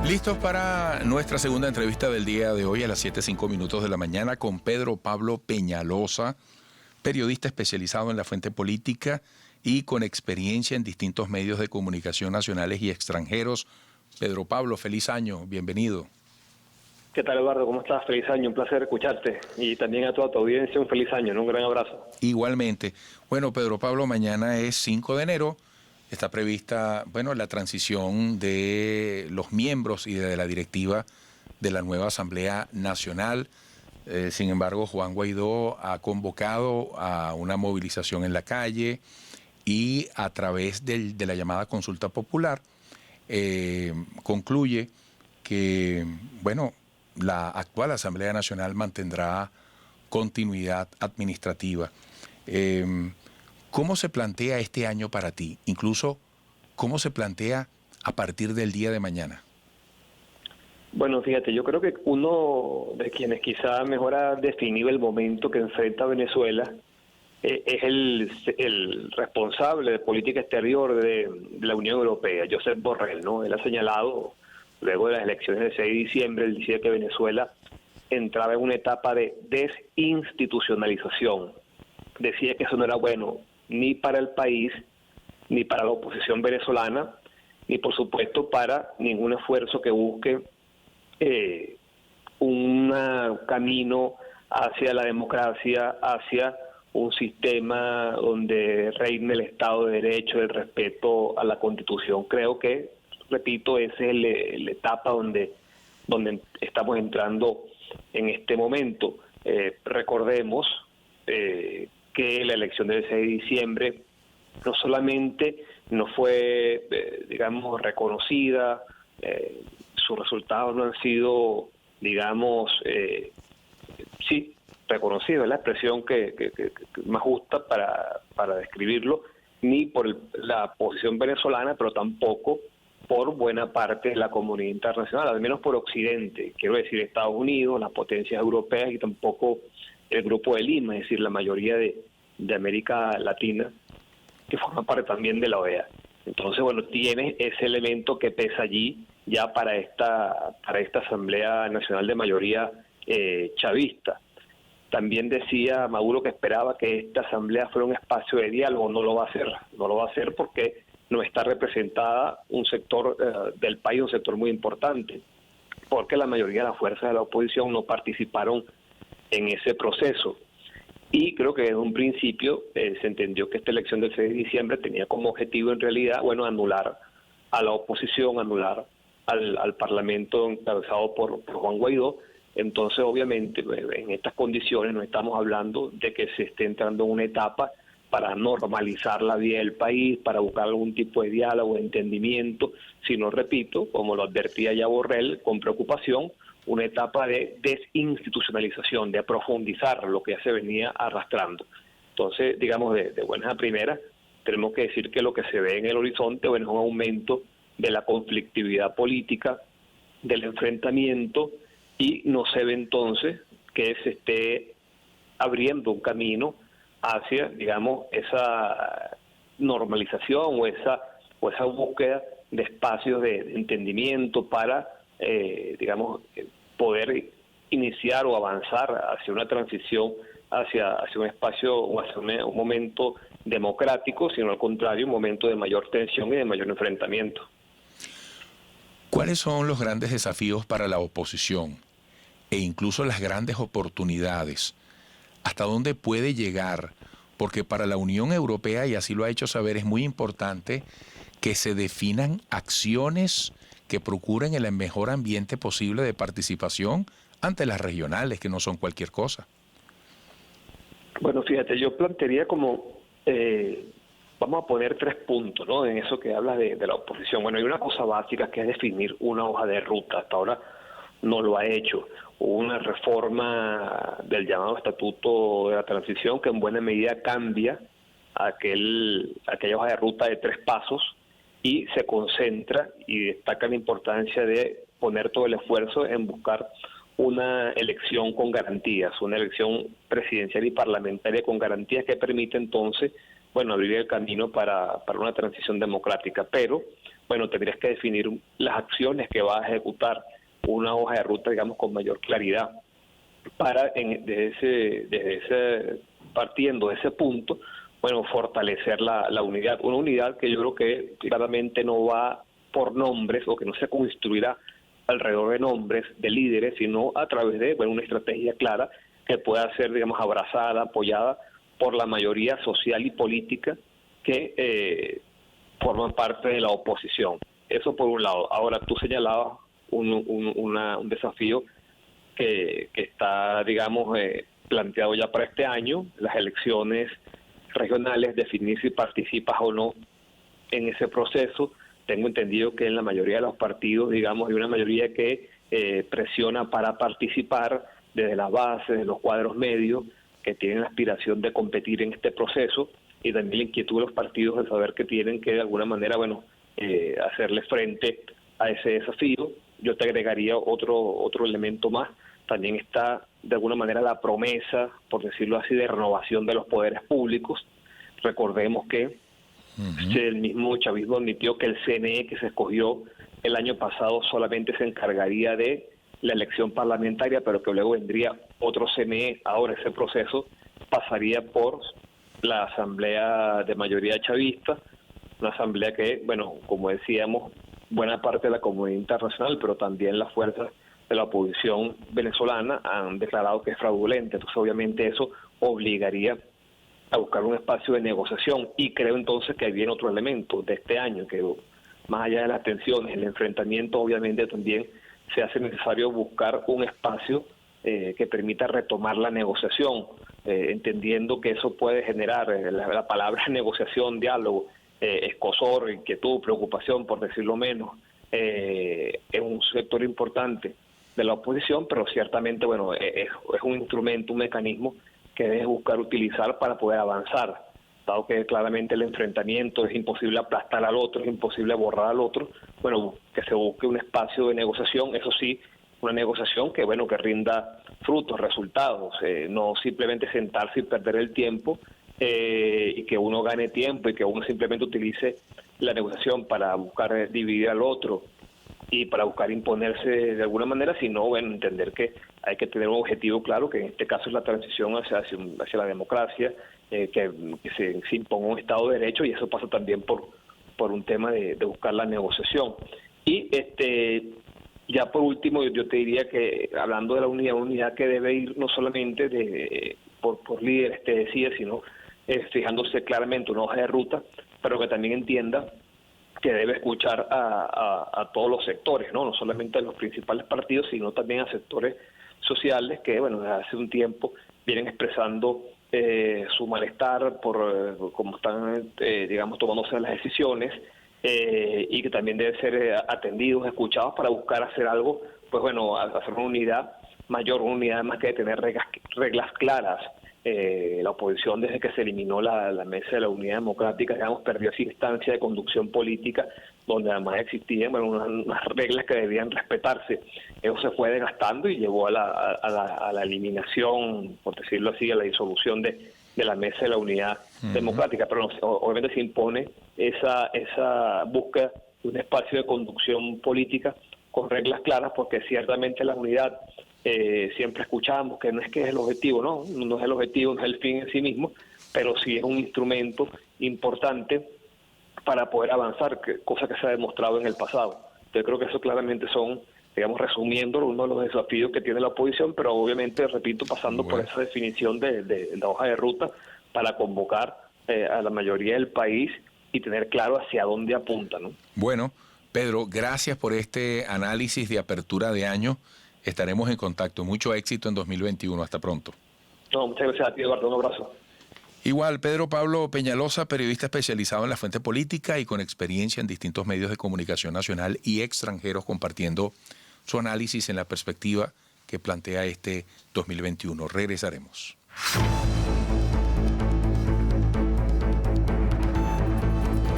Listos para nuestra segunda entrevista del día de hoy a las 7:05 de la mañana con Pedro Pablo Peñalosa, periodista especializado en la fuente política y con experiencia en distintos medios de comunicación nacionales y extranjeros. Pedro Pablo, feliz año, bienvenido. ¿Qué tal, Eduardo? ¿Cómo estás? Feliz año, un placer escucharte. Y también a toda tu audiencia un feliz año, ¿no? Un gran abrazo. Igualmente. Bueno, Pedro Pablo, mañana es 5 de enero. Está prevista, la transición de los miembros y de la directiva de la nueva Asamblea Nacional. Sin embargo, Juan Guaidó ha convocado a una movilización en la calle y a través de la llamada consulta popular concluye que, la actual Asamblea Nacional mantendrá continuidad administrativa. ¿Cómo se plantea este año para ti? Incluso, ¿cómo se plantea a partir del día de mañana? Bueno, fíjate, yo creo que uno de quienes quizá mejor ha definido el momento que enfrenta Venezuela es el responsable de política exterior de la Unión Europea, Josep Borrell, ¿no? Él ha señalado, luego de las elecciones del 6 de diciembre, él decía que Venezuela entraba en una etapa de desinstitucionalización. Decía que eso no era bueno ni para el país, ni para la oposición venezolana, ni por supuesto para ningún esfuerzo que busque un camino hacia la democracia, hacia un sistema donde reine el Estado de Derecho, el respeto a la Constitución. Creo que, repito, esa es la etapa donde estamos entrando en este momento. Recordemos que la elección del 6 de diciembre no solamente no fue, reconocida, sus resultados no han sido, reconocidos, es la expresión que más justa para describirlo, ni por la posición venezolana, pero tampoco por buena parte de la comunidad internacional, al menos por Occidente, quiero decir Estados Unidos, las potencias europeas y tampoco el Grupo de Lima, es decir, la mayoría de América Latina, que forma parte también de la OEA. Entonces, tiene ese elemento que pesa allí ya para esta Asamblea Nacional de mayoría chavista. También decía Maduro que esperaba que esta asamblea fuera un espacio de diálogo. No lo va a hacer porque no está representada un sector del país, un sector muy importante, porque la mayoría de las fuerzas de la oposición no participaron en ese proceso. Y creo que desde un principio se entendió que esta elección del 6 de diciembre tenía como objetivo en realidad, anular a la oposición, anular al Parlamento encabezado por Juan Guaidó. Entonces, obviamente, en estas condiciones no estamos hablando de que se esté entrando en una etapa para normalizar la vida del país, para buscar algún tipo de diálogo, de entendimiento, sino, repito, como lo advertía ya Borrell con preocupación, una etapa de desinstitucionalización, de profundizar lo que ya se venía arrastrando. Entonces, de buenas a primeras, tenemos que decir que lo que se ve en el horizonte es un aumento de la conflictividad política, del enfrentamiento, y no se ve entonces que se esté abriendo un camino hacia, esa normalización o esa búsqueda de espacios de entendimiento para, poder iniciar o avanzar hacia una transición hacia un espacio o hacia un momento democrático, sino al contrario, un momento de mayor tensión y de mayor enfrentamiento. ¿Cuáles son los grandes desafíos para la oposición e incluso las grandes oportunidades? ¿Hasta dónde puede llegar? Porque para la Unión Europea, y así lo ha hecho saber, es muy importante que se definan acciones que procuren el mejor ambiente posible de participación ante las regionales, que no son cualquier cosa. Bueno, fíjate, yo plantearía vamos a poner 3 puntos, ¿no? En eso que hablas de la oposición. Hay una cosa básica que es definir una hoja de ruta. Hasta ahora no lo ha hecho. Hubo una reforma del llamado Estatuto de la Transición que en buena medida cambia aquella hoja de ruta de 3 pasos y se concentra y destaca la importancia de poner todo el esfuerzo en buscar una elección con garantías, una elección presidencial y parlamentaria con garantías que permite entonces bueno, abrir el camino para una transición democrática. Pero, bueno, tendrías que definir las acciones que vas a ejecutar, una hoja de ruta, digamos, con mayor claridad, para partiendo de ese punto, bueno, fortalecer la unidad. Una unidad que yo creo que claramente no va por nombres, o que no se construirá alrededor de nombres de líderes, sino a través de, bueno, una estrategia clara que pueda ser, digamos, abrazada, apoyada por la mayoría social y política que forman parte de la oposición. Eso por un lado. Ahora, tú señalabas un desafío que está, digamos, planteado ya para este año, las elecciones regionales, definir si participas o no en ese proceso. Tengo entendido que en la mayoría de los partidos, digamos, hay una mayoría que presiona para participar desde la base, de los cuadros medios, que tienen la aspiración de competir en este proceso, y también la inquietud de los partidos de saber que tienen que de alguna manera, bueno, hacerle frente a ese desafío. Yo te agregaría otro elemento más. También está de alguna manera la promesa, por decirlo así, de renovación de los poderes públicos. Recordemos que el mismo chavismo admitió que el CNE que se escogió el año pasado solamente se encargaría de la elección parlamentaria, pero que luego vendría otro CNE. Ahora ese proceso pasaría por la asamblea de mayoría chavista, una asamblea que, bueno, como decíamos, buena parte de la comunidad internacional, pero también las fuerzas de la oposición venezolana han declarado que es fraudulenta. Entonces, obviamente, eso obligaría a buscar un espacio de negociación, y creo entonces que viene otro elemento de este año, que más allá de las tensiones, el enfrentamiento, obviamente también se hace necesario buscar un espacio que permita retomar la negociación, entendiendo que eso puede generar, la palabra negociación, diálogo, escozor, inquietud, preocupación, por decirlo menos, es un sector importante de la oposición, pero ciertamente, bueno, es un instrumento, un mecanismo que debe buscar utilizar para poder avanzar, dado que claramente el enfrentamiento es imposible aplastar al otro, es imposible borrar al otro. Bueno, que se busque un espacio de negociación, eso sí, una negociación que, bueno, que rinda frutos, resultados, no simplemente sentarse y perder el tiempo, y que uno gane tiempo y que uno simplemente utilice la negociación para buscar dividir al otro y para buscar imponerse de alguna manera, sino, bueno, entender que hay que tener un objetivo claro, que en este caso es la transición hacia la democracia, que se imponga un Estado de Derecho, y eso pasa también por un tema de buscar la negociación. Y ya por último, yo te diría que, hablando de la unidad que debe ir no solamente por líderes, te decía, sino fijándose claramente una hoja de ruta, pero que también entienda que debe escuchar a todos los sectores, no solamente a los principales partidos, sino también a sectores sociales que, bueno, desde hace un tiempo vienen expresando su malestar por cómo están, digamos, tomándose las decisiones, y que también deben ser atendidos, escuchados, para buscar hacer algo, pues bueno, hacer una unidad mayor, una unidad más que de tener reglas claras. La oposición, desde que se eliminó la mesa de la unidad democrática, digamos, perdió esa instancia de conducción política donde además existían, bueno, unas reglas que debían respetarse. Eso se fue desgastando y llevó a la eliminación, por decirlo así, a la disolución de la mesa de la unidad democrática. Pero obviamente se impone esa búsqueda de un espacio de conducción política con reglas claras, porque ciertamente la unidad, siempre escuchamos que no es el objetivo, no es el objetivo, no es el fin en sí mismo, pero sí es un instrumento importante para poder avanzar, cosa que se ha demostrado en el pasado. Yo creo que eso claramente son, digamos, resumiendo, uno de los desafíos que tiene la oposición, pero obviamente, repito, pasando por esa definición de la hoja de ruta para convocar a la mayoría del país y tener claro hacia dónde apunta, ¿no? Bueno, Pedro, gracias por este análisis de apertura de año. Estaremos en contacto. Mucho éxito en 2021. Hasta pronto. No, muchas gracias a ti, Eduardo. Un abrazo. Igual, Pedro Pablo Peñalosa, periodista especializado en la fuente política y con experiencia en distintos medios de comunicación nacional y extranjeros, compartiendo su análisis en la perspectiva que plantea este 2021. Regresaremos.